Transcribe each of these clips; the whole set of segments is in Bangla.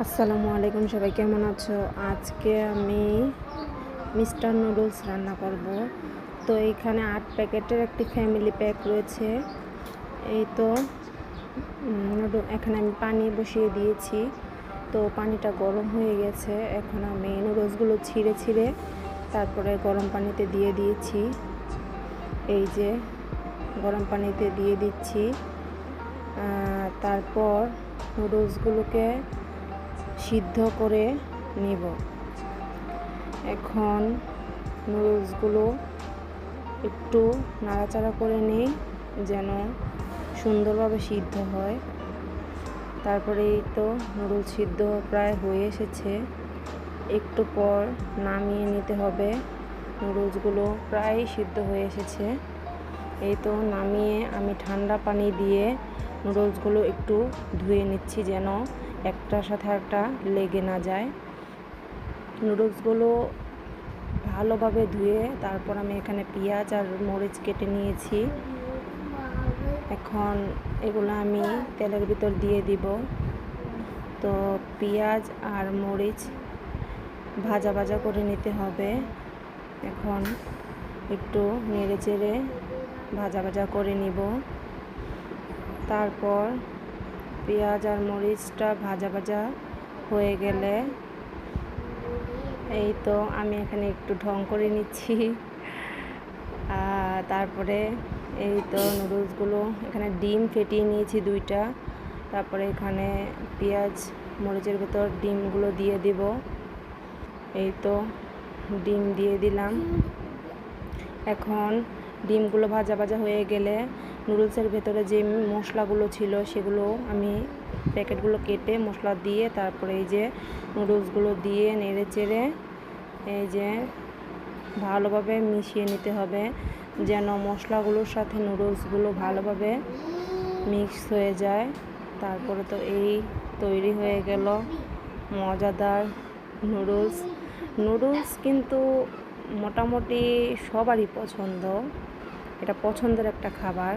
আসসালামু আলাইকুম, সবাই কেমন আছো? আজকে আমি মিস্টার নুডলস রান্না করব। তো এইখানে 8 প্যাকেটের একটি ফ্যামিলি প্যাক রয়েছে। এই তো এখানে আমি পানি বসিয়ে দিয়েছি। তো পানিটা গরম হয়ে গেছে। এখন আমি নুডলসগুলো ছিঁড়ে ছিঁড়ে তারপরে গরম পানিতে দিয়ে দিয়েছি। এই যে গরম পানিতে দিয়ে দিচ্ছি। তারপর নুডলসগুলোকে সিদ্ধ করে নিব। এখন নুডলসগুলো একটু নাড়াচাড়া করে নিই যেন সুন্দরভাবে সিদ্ধ হয়। তারপরে এই তো নুডলস সিদ্ধ প্রায় হয়ে এসেছে। একটু পর নামিয়ে নিতে হবে। নুডলসগুলো প্রায় সিদ্ধ হয়ে এসেছে। এই তো নামিয়ে আমি ঠান্ডা পানি দিয়ে নুডলসগুলো একটু ধুয়ে নিচ্ছি যেন একটার সাথে একটা লেগে না যায়। নুডলসগুলো ভালোভাবে ধুয়ে তারপর আমি এখানে পেঁয়াজ আর মরিচ কেটে নিয়েছি। এখন এগুলো আমি তেলের ভিতর দিয়ে দিব। তো পেঁয়াজ আর মরিচ ভাজা ভাজা করে নিতে হবে। এখন একটু নেড়ে চেড়ে ভাজা ভাজা করে নিব। তারপর পেঁয়াজ আর মরিচটা ভাজা ভাজা হয়ে গেলে এই তো আমি এখানে একটু ঢং করে নিচ্ছি। তারপরে এই তো নুডলসগুলো এখানে ডিম ফেটিয়ে নিয়েছি 2টা। তারপরে এখানে পেঁয়াজ মরিচের ভেতর ডিমগুলো দিয়ে দিব। এই তো ডিম দিয়ে দিলাম। এখন ডিমগুলো ভাজা ভাজা হয়ে গেলে নুডলসের ভেতরে যে মশলাগুলো ছিল সেগুলো আমি প্যাকেটগুলো কেটে মশলা দিয়ে তারপরে এই যে নুডলসগুলো দিয়ে নেড়ে চেড়ে এই যে ভালোভাবে মিশিয়ে নিতে হবে যেন মশলাগুলোর সাথে নুডলসগুলো ভালোভাবে মিক্স হয়ে যায়। তারপরে তো এই তৈরি হয়ে গেল মজাদার নুডলস কিন্তু মোটামুটি সবারই পছন্দ। এটা পছন্দের একটা খাবার।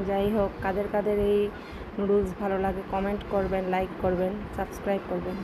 যাই হোক, কাদের কাদের এই নুডলস ভালো লাগে কমেন্ট করবেন, লাইক করবেন, সাবস্ক্রাইব করবেন।